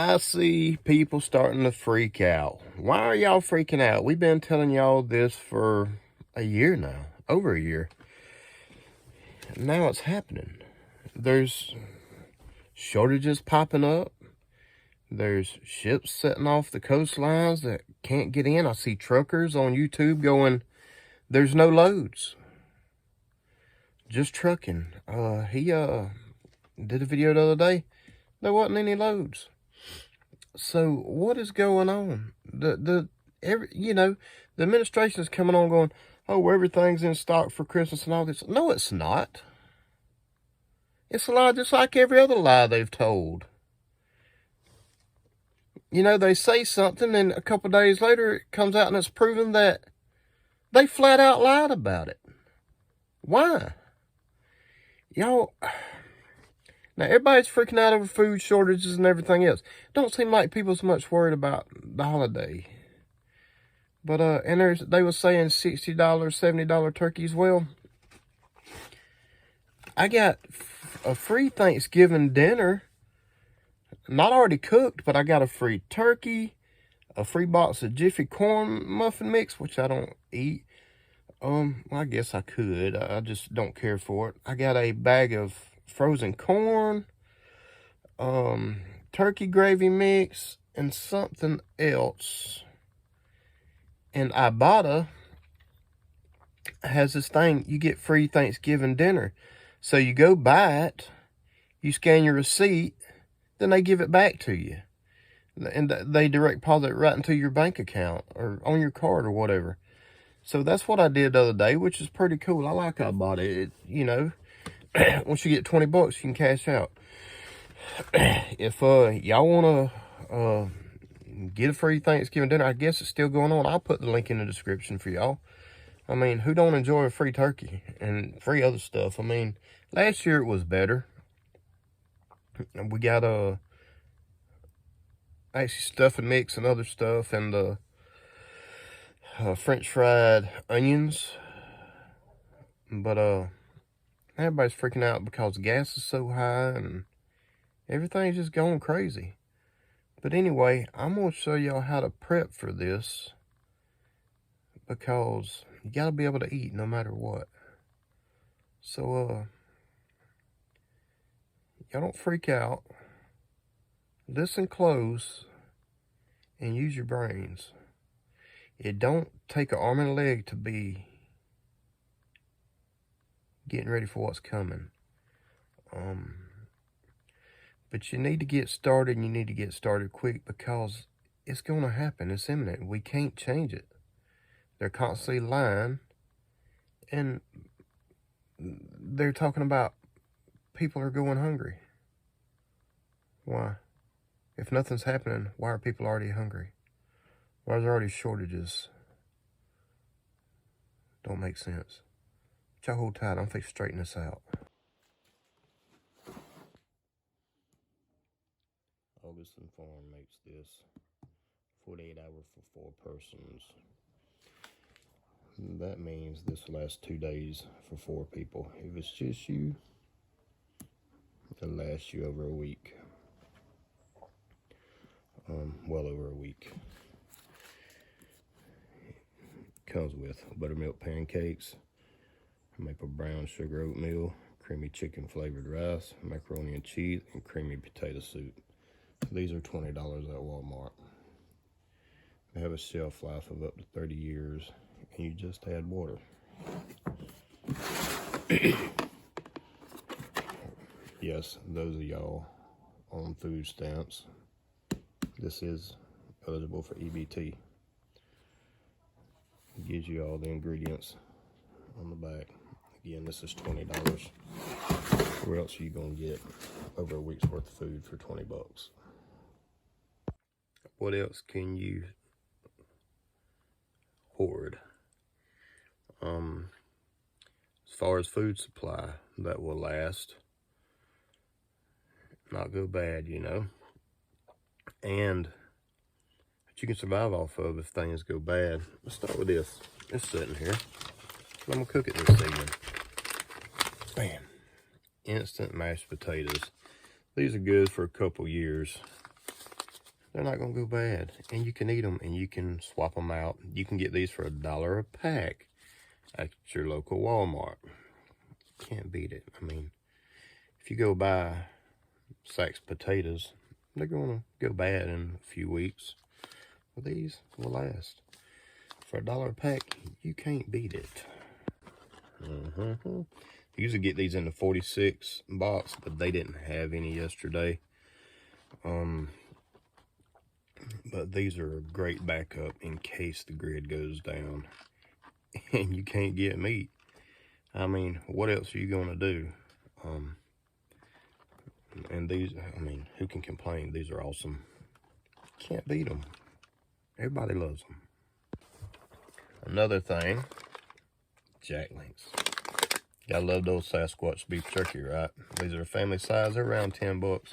I see people starting to freak out. Why are y'all freaking out? We've been telling y'all this for a year now, over a year. Now it's happening. There's shortages popping up. There's ships setting off the coastlines that can't get in. I see truckers on YouTube going, there's no loads. Just trucking. He did a video the other day. There wasn't any loads. So what is going on? The administration is coming on going, oh, everything's in stock for Christmas and all this. No, it's not. It's a lie just like every other lie they've told. You know, they say something and a couple days later it comes out and it's proven that they flat out lied about it. Why? Y'all, now everybody's freaking out over food shortages and everything else. Don't seem like people so much worried about the holiday. But, and they were saying $60, $70 turkeys. Well, I got a free Thanksgiving dinner. Not already cooked, but I got a free turkey, a free box of Jiffy corn muffin mix, which I don't eat. I guess I could. I just don't care for it. I got a bag of frozen corn, turkey gravy mix, and something else. And Ibotta has this thing, you get free Thanksgiving dinner. So you go buy it, you scan your receipt, then they give it back to you. And they direct deposit it right into your bank account or on your card or whatever. So that's what I did the other day, which is pretty cool. I like Ibotta. It, you know, once you get 20 bucks, you can cash out. If y'all want to get a free Thanksgiving dinner, I guess it's still going on. I'll put the link in the description for y'all. I mean, who don't enjoy a free turkey and free other stuff? I mean, last year it was better. We got actually stuffing mix and other stuff, and French fried onions. But everybody's freaking out because gas is so high and everything's just going crazy. But anyway, I'm going to show y'all how to prep for this, because you got to be able to eat no matter what. So, y'all don't freak out. Listen close and use your brains. It don't take an arm and a leg to be getting ready for what's coming. But you need to get started, and you need to get started quick, because it's going to happen. It's imminent. We can't change it. They're constantly lying, and they're talking about people are going hungry. Why? If nothing's happening, why are people already hungry? Why are there already shortages? Don't make sense. But y'all hold tight. I'm fixing to straighten this out. Augustin Farm makes this 48 hours for 4 persons. That means this will last 2 days for 4 people. If it's just you, it'll last you over a week. Well over a week. Comes with buttermilk pancakes, maple brown sugar oatmeal, creamy chicken flavored rice, macaroni and cheese, and creamy potato soup. These are $20 at Walmart. They have a shelf life of up to 30 years, and you just add water. Yes, those of y'all on food stamps, this is eligible for EBT. It gives you all the ingredients on the back. Again, this is $20. Where else are you gonna get over a week's worth of food for 20 bucks? What else can you hoard? As far as food supply that will last, not go bad, you know, and that you can survive off of if things go bad. Let's start with this. It's sitting here. I'm gonna cook it this evening. Bam. Instant mashed potatoes. These are good for a couple years. They're not going to go bad. And you can eat them and you can swap them out. You can get these for $1 a pack at your local Walmart. Can't beat it. I mean, if you go buy sacks of potatoes, they're going to go bad in a few weeks. Well, these will last. For $1 a pack, you can't beat it. I usually get these in the 46 box, but they didn't have any yesterday. But these are a great backup in case the grid goes down and you can't get meat. I mean, what else are you going to do? And these, I mean, who can complain? These are awesome. Can't beat them. Everybody loves them. Another thing, Jack Links. Gotta love those Sasquatch beef jerky, right? These are family size. They're around 10 bucks.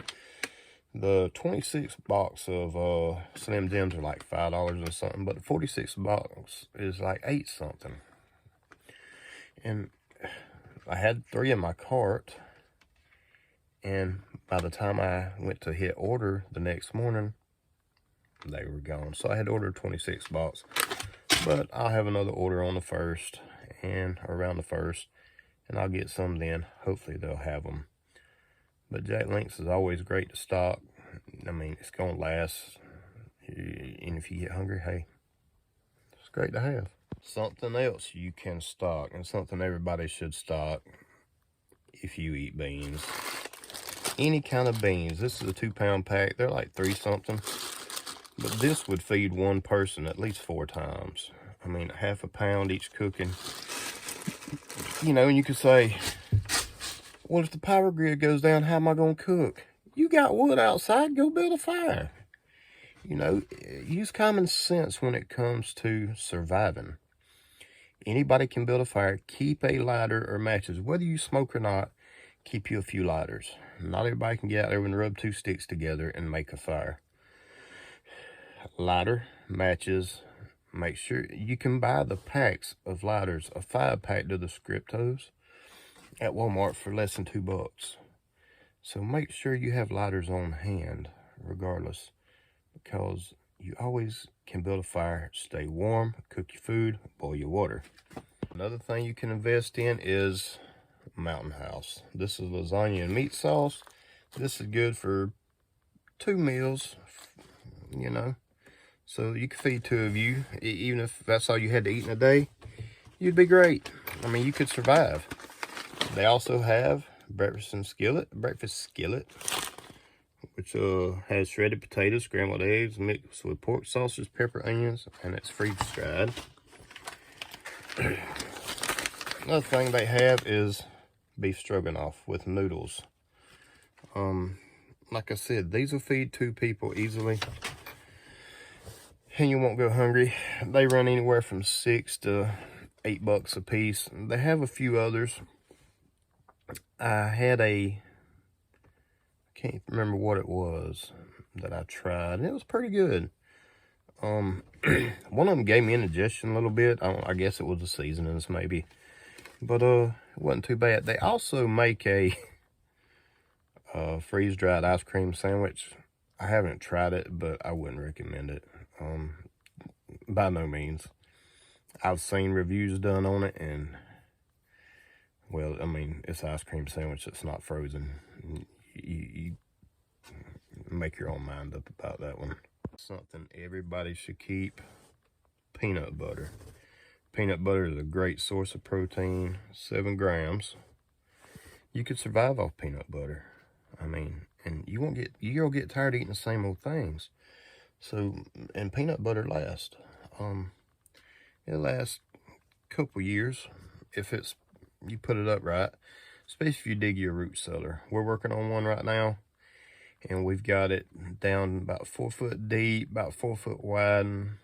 The 26 box of Slim Jims are like $5 or something, but the 46 box is like $8 something. And I had 3 in my cart, and by the time I went to hit order the next morning, they were gone. So I had ordered 26 box, but I'll have another order on the 1st and around the 1st, and I'll get some then. Hopefully they'll have them. But Jack Links is always great to stock. I mean, it's going to last. And if you get hungry, hey, it's great to have. Something else you can stock, and something everybody should stock if you eat beans. Any kind of beans. This is a 2-pound pack. They're like 3 something. But this would feed one person at least 4 times. I mean, half a pound each cooking. You know, and you could say, well, if the power grid goes down, how am I going to cook? You got wood outside, go build a fire. You know, use common sense when it comes to surviving. Anybody can build a fire. Keep a lighter or matches. Whether you smoke or not, keep you a few lighters. Not everybody can get out there and rub 2 sticks together and make a fire. Lighter, matches. Make sure you can buy the packs of lighters, a 5-pack to the Scriptos at Walmart for less than $2. So make sure you have lighters on hand regardless, because you always can build a fire, stay warm, cook your food, boil your water. Another thing you can invest in is Mountain House. This is lasagna and meat sauce. This is good for 2 meals, you know. So you could feed 2 of you. Even if that's all you had to eat in a day, you'd be great. I mean, you could survive. They also have breakfast skillet, which has shredded potatoes, scrambled eggs, mixed with pork sausage, pepper, onions, and it's freeze-dried. Another thing they have is beef stroganoff with noodles. Like I said, these will feed 2 people easily, and you won't go hungry. They run anywhere from $6 to $8 a piece. They have a few others. I had I can't remember what it was that I tried, and it was pretty good. One of them gave me indigestion a little bit. I guess it was the seasonings maybe, but it wasn't too bad. They also make a freeze-dried ice cream sandwich. I haven't tried it, but I wouldn't recommend it. By no means. I've seen reviews done on it, and well, I mean, it's an ice cream sandwich that's not frozen. You make your own mind up about that one. Something everybody should keep: peanut butter. Peanut butter is a great source of protein, 7 grams. You could survive off peanut butter. I mean, and you'll get tired of eating the same old things. So, and peanut butter lasts. It lasts a couple years if you put it up right, especially if you dig your root cellar. We're working on one right now, and we've got it down about 4 foot deep, about 4 foot wide, and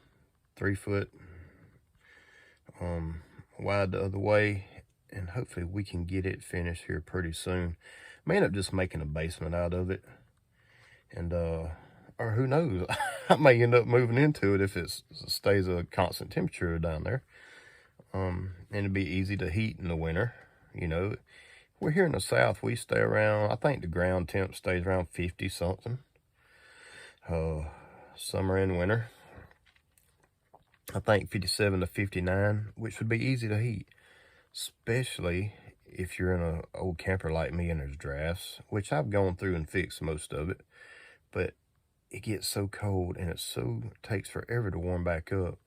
3 foot wide the other way, and hopefully we can get it finished here pretty soon. May end up just making a basement out of it, and or who knows, I may end up moving into it if it stays a constant temperature down there. And it'd be easy to heat in the winter. You know, we're here in the South, we stay around, I think the ground temp stays around 50 something. summer and winter. I think 57 to 59, which would be easy to heat, especially if you're in an old camper like me and there's drafts, which I've gone through and fixed most of it, but it gets so cold and it takes forever to warm back up.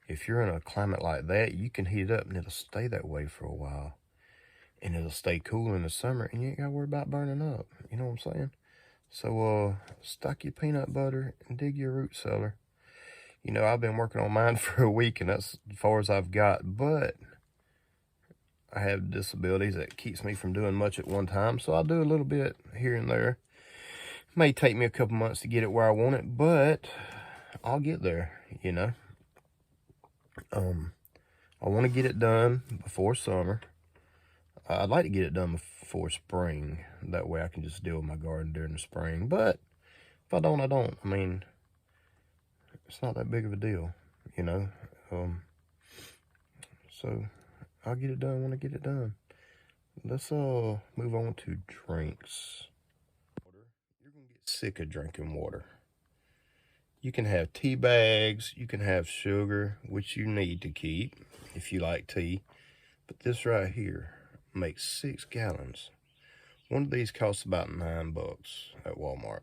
If you're in a climate like that, you can heat it up and it'll stay that way for a while. And it'll stay cool in the summer and you ain't got to worry about burning up. You know what I'm saying? So, stock your peanut butter and dig your root cellar. You know, I've been working on mine for a week and that's as far as I've got. But I have disabilities that keeps me from doing much at one time. So I'll do a little bit here and there. It may take me a couple months to get it where I want it, but I'll get there, you know. I want to get it done before summer. I'd like to get it done before spring. That way I can just deal with my garden during the spring. But if I don't, I don't. I mean, it's not that big of a deal, you know. So I'll get it done when I get it done. Let's move on to drinks. You're going to get sick of drinking water. You can have tea bags, you can have sugar, which you need to keep if you like tea. But this right here makes 6 gallons. One of these costs about $9 at Walmart.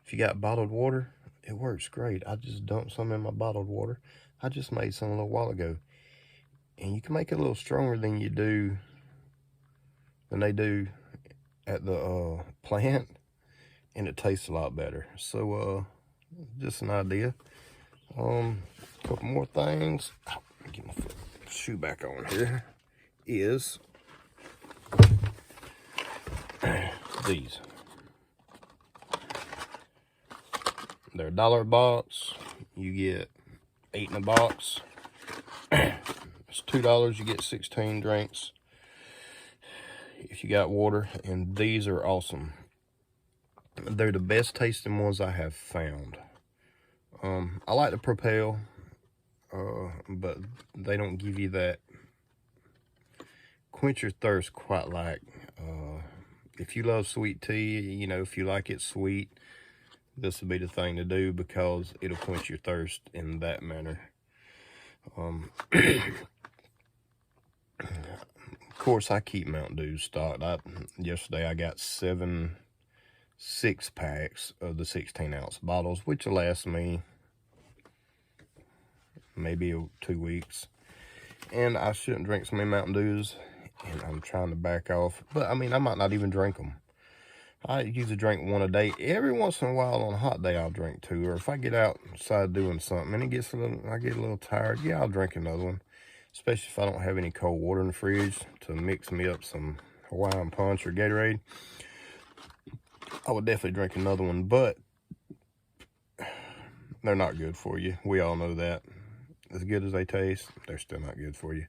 If you got bottled water, it works great. I just dumped some in my bottled water. I just made some a little while ago. And you can make it a little stronger than they do at the plant. And it tastes a lot better. So, just an idea. A couple more things. Get my shoe back on here. Is these. They're $1 a box. You get 8 in a box. It's $2. You get 16 drinks if you got water. And these are awesome. They're the best tasting ones I have found. I like the Propel, but they don't give you that quench your thirst quite like. If you love sweet tea, you know, if you like it sweet, this would be the thing to do because it'll quench your thirst in that manner. Of course, I keep Mountain Dew stocked. Yesterday I got 6 packs of the 16-ounce bottles, which will last me maybe 2 weeks. And I shouldn't drink so many Mountain Dews, and I'm trying to back off. But, I mean, I might not even drink them. I usually drink one a day. Every once in a while on a hot day, I'll drink 2. Or if I get outside doing something and I get a little tired, yeah, I'll drink another one. Especially if I don't have any cold water in the fridge to mix me up some Hawaiian Punch or Gatorade. I would definitely drink another one, but they're not good for you. We all know that. As good as they taste, they're still not good for you.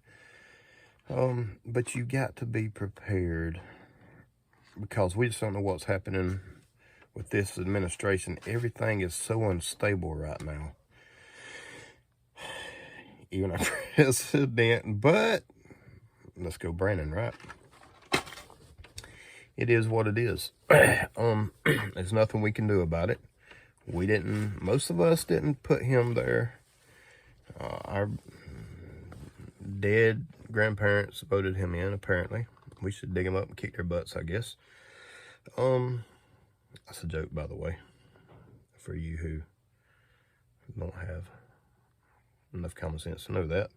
But you got to be prepared because we just don't know what's happening with this administration. Everything is so unstable right now. Even our president, but let's go Brandon, right? It is what it is. There's nothing we can do about it. Most of us didn't put him there. Our dead grandparents voted him in, apparently. We should dig him up and kick their butts, I guess. That's a joke, by the way, for you who don't have enough common sense to know that.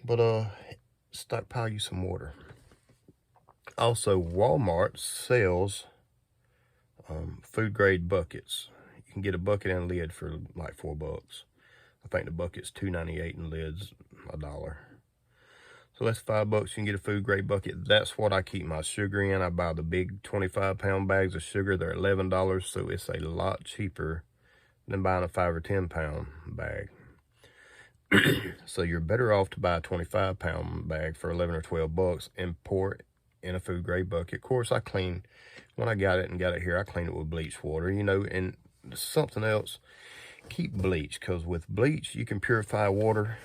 But, stockpile you some water. Also, Walmart sells food grade buckets. You can get a bucket and a lid for like $4. I think the bucket's $2.98 and the lid's $1. So that's $5. You can get a food grade bucket. That's what I keep my sugar in. I buy the big 25-pound bags of sugar. They're $11, so it's a lot cheaper than buying a 5 or 10-pound bag. So you're better off to buy a 25-pound bag for $11 or $12 and pour it in a food grade bucket. Of course, when I got it here, I cleaned it with bleach water, you know. And something else, keep bleach, because with bleach you can purify water,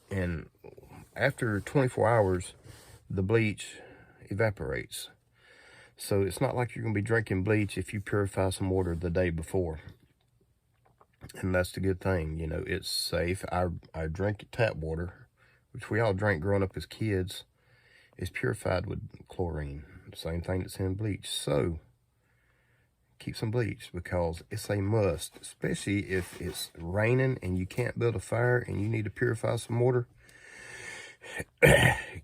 and after 24 hours the bleach evaporates. So it's not like you're going to be drinking bleach if you purify some water the day before. And that's the good thing, you know, it's safe. I drink tap water, which we all drank growing up as kids, is purified with chlorine. Same thing that's in bleach. So keep some bleach because it's a must, especially if it's raining and you can't build a fire and you need to purify some water.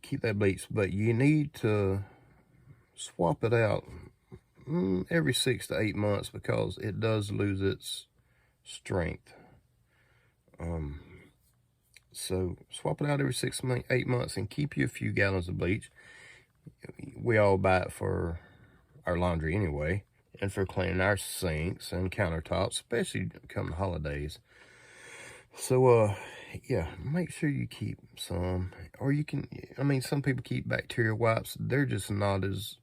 Keep that bleach, but you need to swap it out every 6 to 8 months because it does lose its strength. So swap it out every 6 to 8 months and keep you a few gallons of bleach. We all buy it for our laundry anyway, and for cleaning our sinks and countertops, especially come the holidays. So, yeah, make sure you keep some, or you can, I mean, some people keep bacteria wipes. They're just not as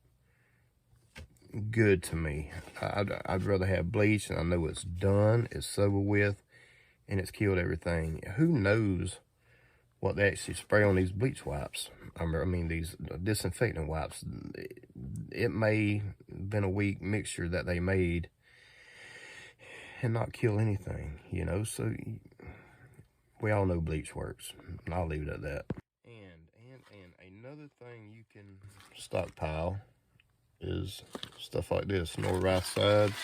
good to me. I'd rather have bleach, and I know it's done, it's over with, and it's killed everything. Who knows what they actually spray on these bleach wipes? I mean, these disinfectant wipes. It may have been a weak mixture that they made and not kill anything, you know. So we all know bleach works. I'll leave it at that. And another thing you can stockpile is stuff like this. Nor rice sides.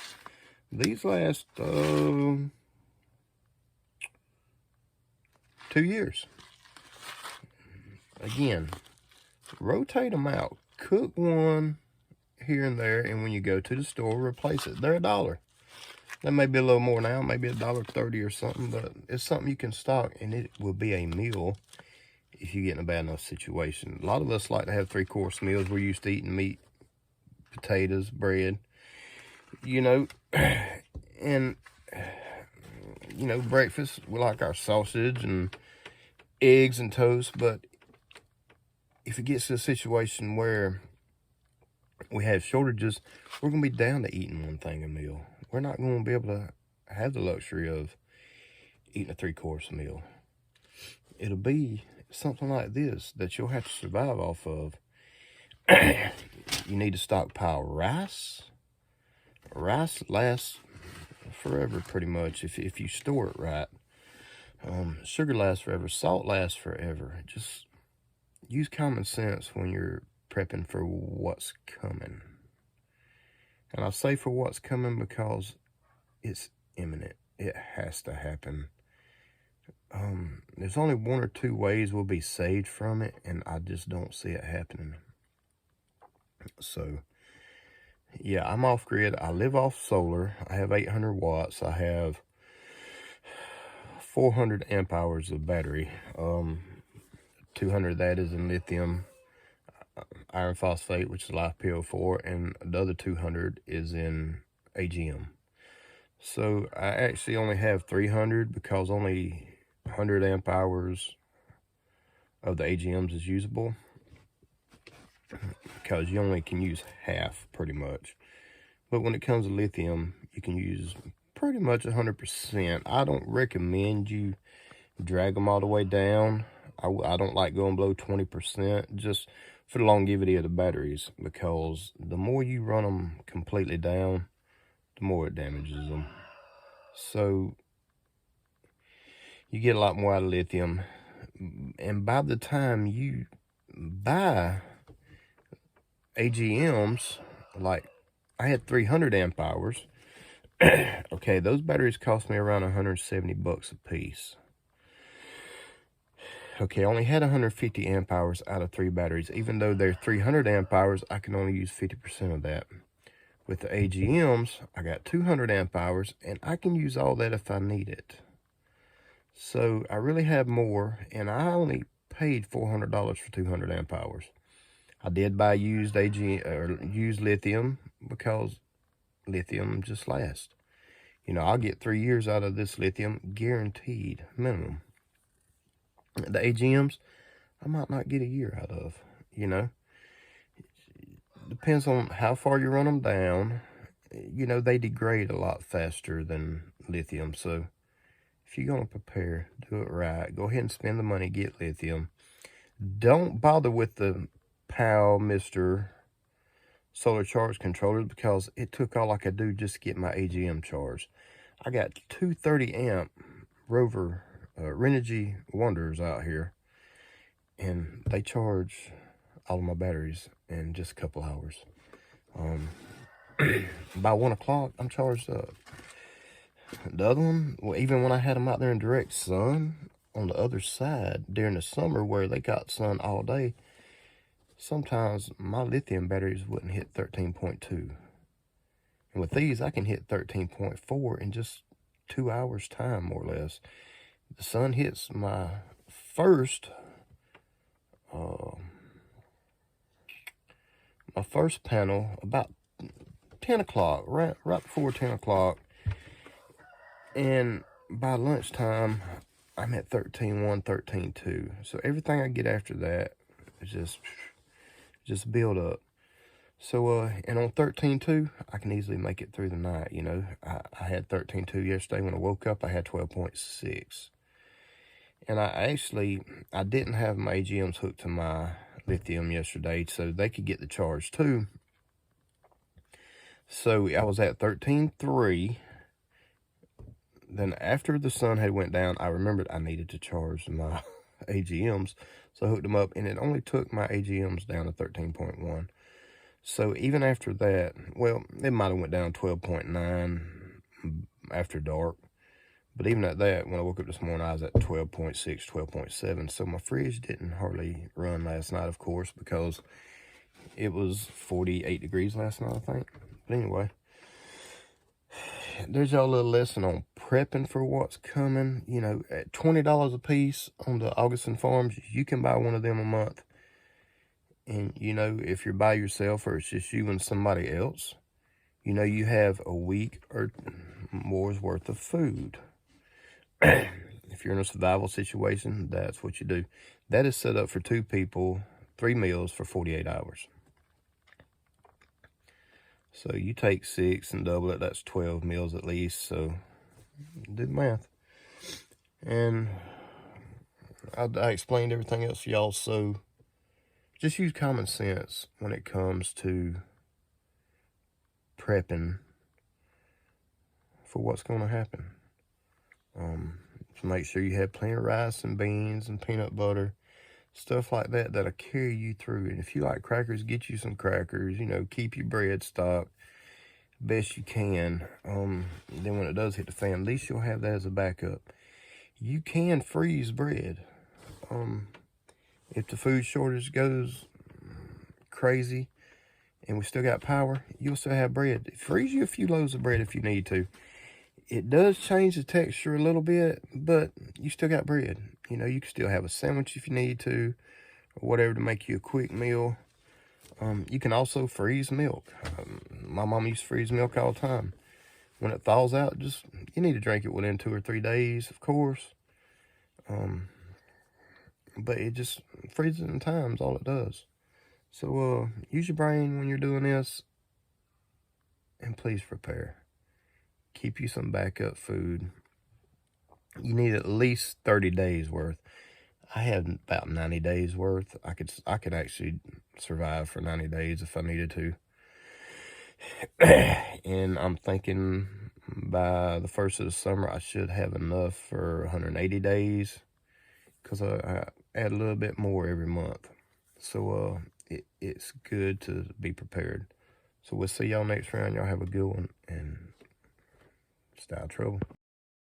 These last 2 years. Again, rotate them out. Cook one here and there, and when you go to the store, replace it. They're $1. That may be a little more now, maybe $1.30 or something, but it's something you can stock, and it will be a meal if you get in a bad enough situation. A lot of us like to have 3-course meals. We're used to eating meat, potatoes, bread, you know, and, you know, breakfast, we like our sausage and eggs and toast, but if it gets to a situation where we have shortages, we're going to be down to eating one thing a meal. We're not going to be able to have the luxury of eating a 3-course meal. It'll be something like this that you'll have to survive off of. You need to stockpile rice. Rice lasts forever pretty much if you store it right. Sugar lasts forever. Salt lasts forever. Just use common sense when you're prepping for what's coming. And I say for what's coming because it's imminent. It has to happen. There's only 1 or 2 ways we'll be saved from it, and I just don't see it happening. So, yeah, I'm off grid. I live off solar. I have 800 watts. I have 400 amp hours of battery. 200 of that is in lithium iron phosphate, which is LiFePO4, and the other 200 is in AGM. So I actually only have 300 because only 100 amp hours of the AGMs is usable, because you only can use half pretty much. But when it comes to lithium, you can use pretty much 100%. I don't recommend you drag them all the way down. I don't like going below 20% just for the longevity of the batteries, because the more you run them completely down, the more it damages them. So you get a lot more out of lithium, and by the time you buy AGMs, like I had 300 amp hours. Okay, those batteries cost me around 170 bucks a piece. Okay, I only had 150 amp hours out of 3 batteries. Even though they're 300 amp hours, I can only use 50% of that. With the AGMs, I got 200 amp hours, and I can use all that if I need it. So I really have more, and I only paid $400 for 200 amp hours. I did buy used used lithium because lithium just lasts. You know, I'll get 3 years out of this lithium, guaranteed, minimum. The AGMs, I might not get a year out of, you know. Depends on how far you run them down. You know, they degrade a lot faster than lithium. So if you're going to prepare, do it right. Go ahead and spend the money, get lithium. Don't bother with the PAL, Mr. solar charge controllers because it took all I could do just to get my AGM charged. I got 230 amp Rover Renogy Wonders out here, and they charge all of my batteries in just a couple hours. By 1 o'clock, I'm charged up. The other one, well, even when I had them out there in direct sun on the other side during the summer where they got sun all day, sometimes my lithium batteries wouldn't hit 13.2. And with these, I can hit 13.4 in just 2 hours time, more or less. The sun hits my first panel about 10 o'clock, right before 10 o'clock. And by lunchtime, I'm at 13.1, 13.2. So everything I get after that is just build up. So, and on 13.2, I can easily make it through the night, you know. I had 13.2 yesterday. When I woke up, I had 12.6. And I didn't have my AGMs hooked to my lithium yesterday, so they could get the charge too. So I was at 13.3. Then after the sun had went down, I remembered I needed to charge my AGMs. So I hooked them up, and it only took my AGMs down to 13.1. So even after that, well, it might have went down 12.9 after dark. But even at that, when I woke up this morning, I was at 12.6, 12.7. So my fridge didn't hardly run last night, of course, because it was 48 degrees last night, I think. But anyway, there's y'all a little lesson on prepping for what's coming. You know, at $20 a piece on the Augustin Farms, you can buy one of them a month. And, you know, if you're by yourself or it's just you and somebody else, you know, you have a week or more's worth of food. If you're in a survival situation, that's what you do. That is set up for 2 people, 3 meals for 48 hours. So you take 6 and double it, that's 12 meals at least. So do the math. And I explained everything else for y'all, so just use common sense when it comes to prepping for what's going to happen. So make sure you have plenty of rice and beans and peanut butter, stuff like that that'll carry you through. And if you like crackers, get you some crackers. You know, keep your bread stocked best you can. Then when it does hit the fan, at least you'll have that as a backup. You can freeze bread. If the food shortage goes crazy and we still got power, you'll still have bread. Freeze you a few loaves of bread if you need to. It does change the texture a little bit, but you still got bread. You know, you can still have a sandwich if you need to, or whatever to make you a quick meal. You can also freeze milk. My mom used to freeze milk all the time. When it thaws out, you need to drink it within 2 or 3 days, of course. But it just freezes in time is all it does. So use your brain when you're doing this, and please prepare. Keep you some backup food. You need at least 30 days worth. I had about 90 days worth. I could actually survive for 90 days if I needed to. And I'm thinking by the first of the summer, I should have enough for 180 days, because I add a little bit more every month. So it's good to be prepared. So we'll see y'all next round. Y'all have a good one, and stay out of trouble.